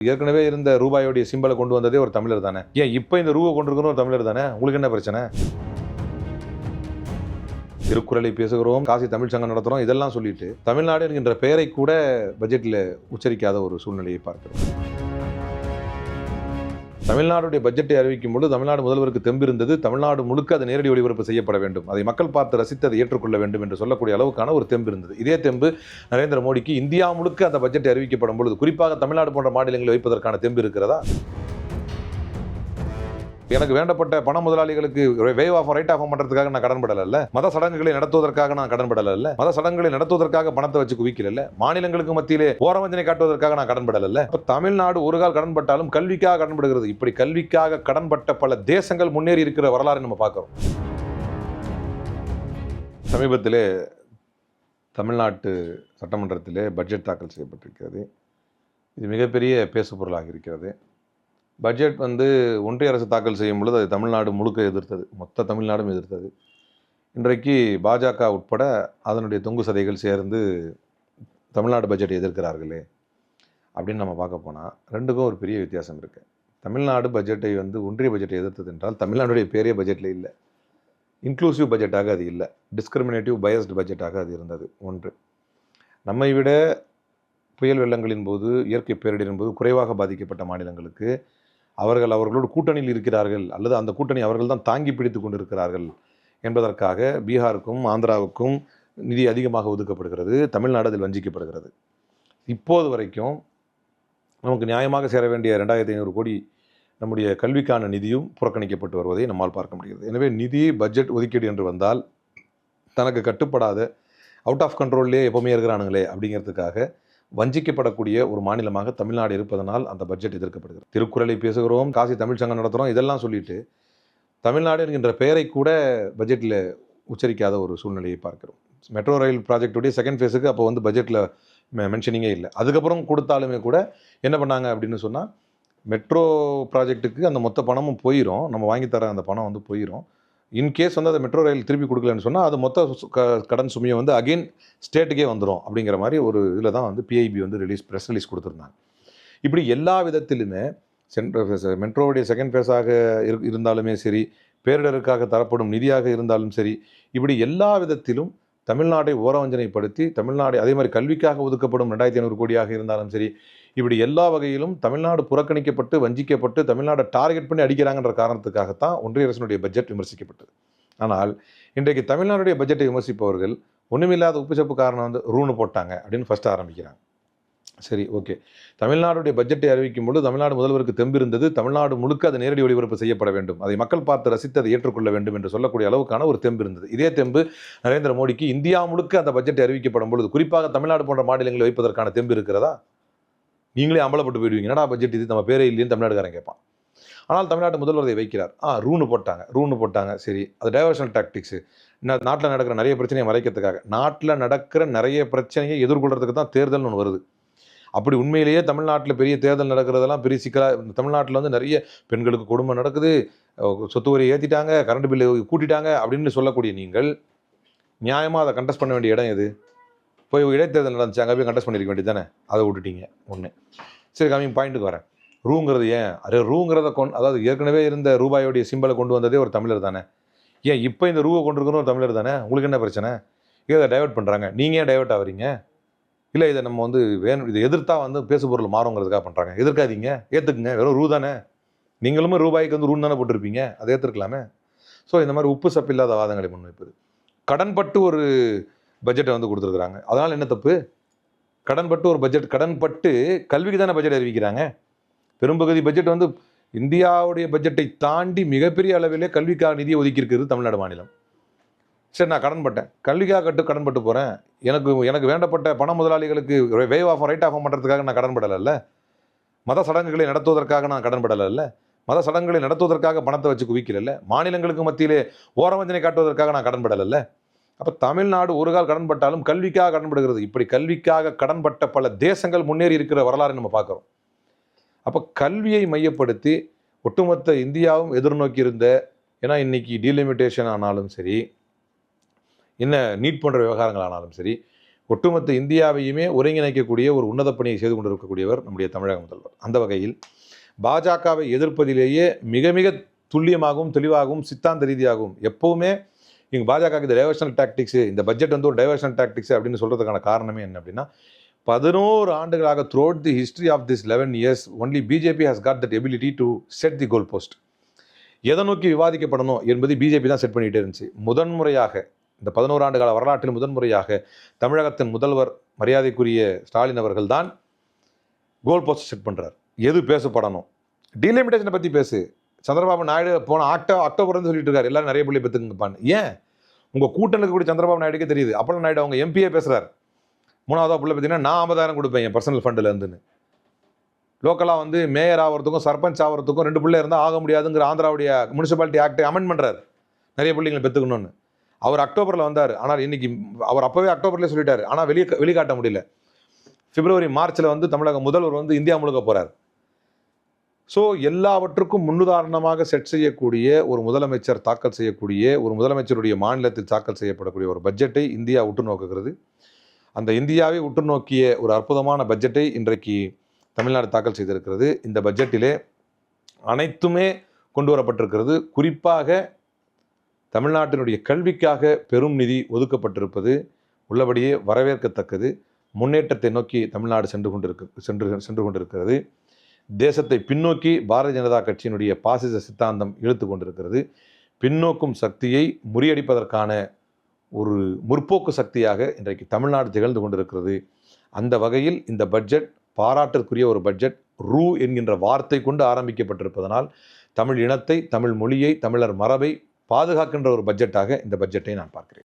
ஏற்கனவே இருந்த ரூபாயோடைய சிம்பலை கொண்டு வந்ததே ஒரு தமிழர் தானே. ஏன் இப்போ இந்த ரூபா கொண்டிருக்கணும் ஒரு தமிழர் தானே? உங்களுக்கு என்ன பிரச்சனை? திருக்குறளை பேசுகிறோம், காசி தமிழ் சங்கம் நடத்துகிறோம், இதெல்லாம் சொல்லிட்டு தமிழ்நாடு என்கின்ற பெயரை கூட பட்ஜெட்டில் உச்சரிக்காத ஒரு சூழ்நிலையை பார்க்கிறோம். தமிழ்நாடுடைய பட்ஜெட்டை அறிவிக்கும் பொழுது தமிழ்நாடு முதல்வருக்கு தெம்பு இருந்தது. தமிழ்நாடு முழுக்க அது நேரடி ஒளிபரப்பு செய்யப்பட வேண்டும், அதை மக்கள் பார்த்து ரசித்து அதை ஏற்றுக்கொள்ள வேண்டும் என்று சொல்லக்கூடிய அளவுக்கான ஒரு தெம்பு இருந்தது. இதே தெம்பு நரேந்திர மோடிக்கு இந்தியா முழுக்க அந்த பட்ஜெட்டை அறிவிக்கப்படும் பொழுது குறிப்பாக தமிழ்நாடு போன்ற மாநிலங்களை வைப்பதற்கான தெம்பு இருக்கிறதா? எனக்கு வேண்டப்பட்ட பண முதலாளிகளுக்கு வேவ் ஆஃப் ரைட் ஆஃப் பண்ணுறதுக்காக நான் கடன்படல. மத சடங்குகளை நடத்துவதற்காக நான் கடன்படல. மத சடங்குகளை நடத்துவதற்காக பணத்தை வச்சு குவிக்கல. மாநிலங்களுக்கு மத்தியிலே ஓரவஞ்சனை காட்டுவதற்காக நான் கடன்படல. தமிழ்நாடு ஒரு கால் கடன்பட்டாலும் கல்விக்காக கடன்படுகிறது. இப்படி கல்விக்காக கடன்பட்ட பல தேசங்கள் முன்னேறி இருக்கிற வரலாறு நம்ம பார்க்கிறோம். சமீபத்திலே தமிழ்நாட்டு சட்டமன்றத்திலே பட்ஜெட் தாக்கல் செய்யப்பட்டிருக்கிறது. இது மிகப்பெரிய பேசு பொருளாக இருக்கிறது. பட்ஜெட் ஒன்றிய அரசு தாக்கல் செய்யும் பொழுது அது தமிழ்நாடு முழுக்க எதிர்த்தது, மொத்த தமிழ்நாடும் எதிர்த்தது. இன்றைக்கு பாஜக உட்பட அதனுடைய தொங்கு சதைகள் சேர்ந்து தமிழ்நாடு பட்ஜெட்டை எதிர்க்கிறார்களே அப்படின்னு நம்ம பார்க்க போனால் ரெண்டுக்கும் ஒரு பெரிய வித்தியாசம் இருக்குது. தமிழ்நாடு பட்ஜெட்டை ஒன்றிய பட்ஜெட்டை எதிர்த்தது என்றால் தமிழ்நாடுடைய பெரிய பட்ஜெட்டில் இல்லை, இன்க்ளூசிவ் பட்ஜெட்டாக அது இல்லை, டிஸ்கிரிமினேட்டிவ் பயஸ்டு பட்ஜெட்டாக அது இருந்தது. ஒன்று, நம்மை விட புயல் வெள்ளங்களின் போது இயற்கை பேரிடரின் போது குறைவாக பாதிக்கப்பட்ட மாநிலங்களுக்கு அவர்களோடு கூட்டணியில் இருக்கிறார்கள் அல்லது அந்த கூட்டணி அவர்கள் தான் தாங்கி பிடித்து கொண்டிருக்கிறார்கள் என்பதற்காக பீகாருக்கும் ஆந்திராவுக்கும் நிதி அதிகமாக ஒதுக்கப்படுகிறது. தமிழ்நாடு அதில் வஞ்சிக்கப்படுகிறது. இப்போது வரைக்கும் நமக்கு நியாயமாக சேர வேண்டிய 2500 கோடி நம்முடைய கல்விக்கான நிதியும் புறக்கணிக்கப்பட்டு வருவதை நம்மால் பார்க்க முடிகிறது. எனவே நிதி பட்ஜெட் ஒதுக்கீடு என்று வந்தால் தனக்கு கட்டுப்படாத அவுட் ஆஃப் கண்ட்ரோல்லே எப்போவுமே இருக்கிறானுங்களே அப்படிங்கிறதுக்காக வஞ்சிக்கப்படக்கூடிய ஒரு மாநிலமாக தமிழ்நாடு இருப்பதனால் அந்த பட்ஜெட் எதிர்க்கப்படுகிறது. திருக்குறளை பேசுகிறோம், காசி தமிழ் சங்கம் நடத்துகிறோம், இதெல்லாம் சொல்லிட்டு தமிழ்நாடு என்கின்ற பெயரை கூட பட்ஜெட்டில் உச்சரிக்காத ஒரு சூழ்நிலையை பார்க்கிறோம். மெட்ரோ ரயில் ப்ராஜெக்டுடைய செகண்ட் ஃபேஸுக்கு அப்போ பட்ஜெட்டில் மென்ஷனிங்கே இல்லை. அதுக்கப்புறம் கொடுத்தாலுமே கூட என்ன பண்ணாங்க அப்படின்னு சொன்னால், மெட்ரோ ப்ராஜெக்ட்டுக்கு அந்த மொத்த பணமும் போயிடும், நம்ம வாங்கி தர அந்த பணம் போயிடும். இன்கேஸ் அதை மெட்ரோ ரயில் திருப்பி கொடுக்கலன்னு சொன்னால் அது மொத்த கடன் சுமையை அகெயின் ஸ்டேட்டுக்கே வந்துடும் அப்படிங்கிற மாதிரி ஒரு இதில் தான் பிஐபி ப்ரெஸ் ரிலீஸ் கொடுத்துருந்தாங்க. இப்படி எல்லா விதத்திலுமே மெட்ரோவுடைய செகண்ட் ஃபேஸாக இருந்தாலுமே சரி, பேரிடருக்காக தரப்படும் நிதியாக இருந்தாலும் சரி, இப்படி எல்லா விதத்திலும் தமிழ்நாட்டை ஓரவஞ்சனைப்படுத்தி தமிழ்நாடு அதே மாதிரி கல்விக்காக ஒதுக்கப்படும் 2500 கோடியாக இருந்தாலும் சரி, இப்படி எல்லா வகையிலும் தமிழ்நாடு புறக்கணிக்கப்பட்டு வஞ்சிக்கப்பட்டு தமிழ்நாடை டார்கெட் பண்ணி அடிக்கிறாங்கன்ற காரணத்துக்காகத்தான் ஒன்றிய அரசினுடைய பட்ஜெட் விமர்சிக்கப்பட்டது. ஆனால் இன்றைக்கு தமிழ்நாடுடைய பட்ஜெட்டை விமர்சிப்பவர்கள் ஒன்றுமில்லாத உப்பு சப்பு காரணம் ரூன்னு போட்டாங்க அப்படின்னு ஃபஸ்ட்டு ஆரம்பிக்கிறாங்க. சரி, ஓகே, தமிழ்நாடுடைய பட்ஜெட்டை அறிவிக்கும் பொழுது தமிழ்நாடு முதல்வருக்கு தெம்பு இருந்தது, தமிழ்நாடு முழுக்க அது நேரடி ஒளிபரப்பு செய்யப்பட வேண்டும், அதை மக்கள் பார்த்து ரசித்து அதை ஏற்றுக்கொள்ள வேண்டும் என்று சொல்லக்கூடிய அளவுக்கான ஒரு தெம்பு இருந்தது. இதே தெம்பு நரேந்திர மோடிக்கு இந்தியா முழுக்க அந்த பட்ஜெட்டை அறிவிக்கப்படும் பொழுது குறிப்பாக தமிழ்நாடு போன்ற மாநிலங்களை வைப்பதற்கான தெம்பு இருக்கிறதா? நீங்களே அம்பலப்பட்டு போயிடுவீங்க, என்னடா பட்ஜெட் இது, நம்ம பேரே இல்லைன்னு தமிழ்நாடுக்காரன் கேட்பான். ஆனால் தமிழ்நாட்டு முதல்வர் அதை வைக்கிறார். ரூன்னு போட்டாங்க. சரி, அது டைவர்ஷனல் டாக்டிக்ஸு. நாட்டில் நடக்கிற நிறைய பிரச்சனையை மறைக்கிறதுக்காக, நாட்டில் நடக்கிற நிறைய பிரச்சனையை எதிர்கொள்கிறதுக்கு தான் தேர்தல்னு ஒன்று வருது. அப்படி உண்மையிலேயே தமிழ்நாட்டில் பெரிய தேர்தல் நடக்கிறதெல்லாம் பெரிய சிக்கலாக, தமிழ்நாட்டில் நிறைய பெண்களுக்கு கொடுமை நடக்குது, சொத்து வரி ஏற்றிட்டாங்க, கரண்ட் பில்லு கூட்டிட்டாங்க அப்படின்னு சொல்லக்கூடிய நீங்கள் நியாயமாக அதை கண்டெஸ்ட் பண்ண வேண்டிய இடம் எது? போய் இடைத்தேர்தல் நடந்துச்சு, அங்கே போய் கண்டெஸ்ட் பண்ணியிருக்க வேண்டியது தானே, அதை விட்டுட்டீங்க. ஒன்று. சரி, கம்மிங் பாயிண்ட்டுக்கு வரேன். ரூங்கிறது ஏன்? ரூங்கிறத அதாவது ஏற்கனவே இருந்த ரூபாயோடைய சிம்பலை கொண்டு வந்ததே ஒரு தமிழர் தானே. ஏன் இப்போ இந்த ரூபா கொண்டிருக்கணும் ஒரு தமிழர் தானே? உங்களுக்கு என்ன பிரச்சனை? இதை டைவெர்ட் பண்ணுறாங்க, நீங்கள் ஏன் டைவெர்ட் ஆகிறீங்க? இல்லை, இதை நம்ம வேணும், இதை எதிர்த்தா பேசு பொருள் மாறுங்கிறதுக்காக பண்ணுறாங்க. எதிர்க்காதீங்க, ஏற்றுக்குங்க, வெறும் ரூ தானே. நீங்களுமே ரூபாய்க்கு ரூன்னு தானே போட்டிருப்பீங்க, அதை ஏற்றுக்கலாமே. ஸோ இந்த மாதிரி உப்பு சப்பு இல்லாத வாதங்களை முன்வைப்பது. கடன்பட்டு ஒரு பட்ஜெட்டை கொடுத்துருக்குறாங்க, அதனால் என்ன தப்பு? கடன்பட்டு ஒரு பட்ஜெட், கடன்பட்டு கல்விக்கு தானே பட்ஜெட் அறிவிக்கிறாங்க. பெரும்பகுதி பட்ஜெட் இந்தியாவுடைய பட்ஜெட்டை தாண்டி மிகப்பெரிய அளவிலே கல்விக்காக நிதியை ஒதுக்கி இருக்கிறது தமிழ்நாடு மாநிலம். சரி, நான் கடன்பட்டேன், கல்விக்காக கடன்பட்டு போகிறேன், எனக்கு வேண்டப்பட்ட பண முதலாளிகளுக்கு வேவ் ஆஃப் ரைட் ஆஃப் பண்ணுறதுக்காக நான் கடன்படலை, மத சடங்குகளை நடத்துவதற்காக நான் கடன்படலை, மத சடங்குகளை நடத்துவதற்காக பணத்தை வச்சு குவிக்கல, மாநிலங்களுக்கு மத்தியிலே ஓரவஞ்சனை காட்டுவதற்காக நான் கடன்படலை. அப்போ தமிழ்நாடு ஒரு கால் கடன்பட்டாலும் கல்விக்காக கடன்படுகிறது. இப்படி கல்விக்காக கடன்பட்ட பல தேசங்கள் முன்னேறி இருக்கிற வரலாறு நம்ம பார்க்குறோம். அப்போ கல்வியை மையப்படுத்தி ஒட்டுமொத்த இந்தியாவும் எதிர்நோக்கி இருந்த, ஏன்னா இன்னைக்கு டீலிமிட்டேஷன் ஆனாலும் சரி, என்ன நீட் போன்ற விவகாரங்கள் ஆனாலும் சரி, ஒட்டுமொத்த இந்தியாவையுமே ஒருங்கிணைக்கக்கூடிய ஒரு உன்னத பணியை செய்து கொண்டிருக்கக்கூடியவர் நம்முடைய தமிழக முதல்வர். அந்த வகையில் பாஜகவை எதிர்ப்பதிலேயே மிக மிக துல்லியமாகவும் தெளிவாகவும் சித்தாந்த ரீதியாகவும் எப்போவுமே இங்கே பாஜக இந்த டைவர்ஷனல் டாக்டிக்ஸு, இந்த பட்ஜெட் வந்து ஒரு டைவர்ஷனல் டாக்டிக்ஸ் அப்படின்னு சொல்கிறதுக்கான காரணமே என்ன அப்படின்னா, 11 ஆண்டுகளாக throughout the history of this 11 years only BJP has got that ability to set the goal post. எதை நோக்கி விவாதிக்கப்படணும் என்பது பிஜேபி தான் செட் பண்ணிகிட்டே இருந்துச்சு. முதன்முறையாக இந்த 11 ஆண்டு கால வரலாற்றில் முதன்முறையாக தமிழகத்தின் முதல்வர் மரியாதைக்குரிய ஸ்டாலின் அவர்கள் தான் கோல் போஸ்ட் செட் பண்ணுறார். எது பேசப்படணும், டீலிமிட்டேஷனை பற்றி பேசு. சந்திரபாபு நாயுடு போன அக்டோபர் வந்து சொல்லிட்டு இருக்காரு எல்லாரும் நிறைய பிள்ளை பெற்றுங்கப்பான்னு. ஏன் உங்கள் கூட்டணி இருக்கக்கூடிய சந்திரபாபு நாயுடுக்கே தெரியுது. அப்போல்லாம் நாயுடு அவங்க எம்பியே பேசுகிறார், 3வது பிள்ளை பார்த்தீங்கன்னா நான் 50,000 கொடுப்பேன் என் பர்சனல் ஃபண்டில் இருந்துன்னு. லோக்கலாக வந்து மேயர் ஆகிறதுக்கும் சர்பஞ்ச் ஆகிறதுக்கும் 2 பிள்ளை இருந்தால் ஆக முடியாதுங்கிற ஆந்திராவுடைய முனிசிபாலிட்டி ஆக்டை அமெண்ட் பண்ணுறாரு நிறைய பிள்ளைங்களை பெற்றுக்கணும்னு. அவர் அக்டோபரில் வந்தார், ஆனால் இன்னைக்கு அவர் அப்போவே அக்டோபர்லேயே சொல்லிட்டார், ஆனால் வெளிக்காட்ட முடியல. பிப்ரவரி மார்ச்சில் வந்து தமிழக முதல்வர் வந்து இந்தியா முழுக்க போகிறார். ஸோ எல்லாவற்றுக்கும் முன்னுதாரணமாக செட் செய்யக்கூடிய ஒரு முதலமைச்சர் தாக்கல் செய்யக்கூடிய ஒரு முதலமைச்சருடைய மாநிலத்தில் தாக்கல் செய்யப்படக்கூடிய ஒரு பட்ஜெட்டை இந்தியா உற்று நோக்குகிறது. அந்த இந்தியாவை உற்று நோக்கிய ஒரு அற்புதமான பட்ஜெட்டை இன்றைக்கு தமிழ்நாடு தாக்கல் செய்திருக்கிறது. இந்த பட்ஜெட்டிலே அனைத்துமே கொண்டு வரப்பட்டிருக்கிறது. குறிப்பாக தமிழ்நாட்டினுடைய கல்விக்காக பெரும் நிதி ஒதுக்கப்பட்டிருப்பது உள்ளபடியே வரவேற்கத்தக்கது. முன்னேற்றத்தை நோக்கி தமிழ்நாடு சென்று கொண்டிருக்கிறது. தேசத்தை பின்னோக்கி பாரதிய ஜனதா கட்சியினுடைய பாசிச சித்தாந்தம் இழுத்து கொண்டிருக்கிறது. பின்னோக்கும் சக்தியை முறியடிப்பதற்கான ஒரு முற்போக்கு சக்தியாக இன்றைக்கு தமிழ்நாடு திகழ்ந்து கொண்டிருக்கிறது. அந்த வகையில் இந்த பட்ஜெட் பாராட்டிற்குரிய ஒரு பட்ஜெட். ரூ என்கின்ற வார்த்தை கொண்டு ஆரம்பிக்கப்பட்டிருப்பதனால் தமிழ் இனத்தை, தமிழ் மொழியை, தமிழர் மரபை பாதுகாக்கின்ற ஒரு பட்ஜெட்டாக இந்த பட்ஜெட்டை நான் பார்க்கிறேன்.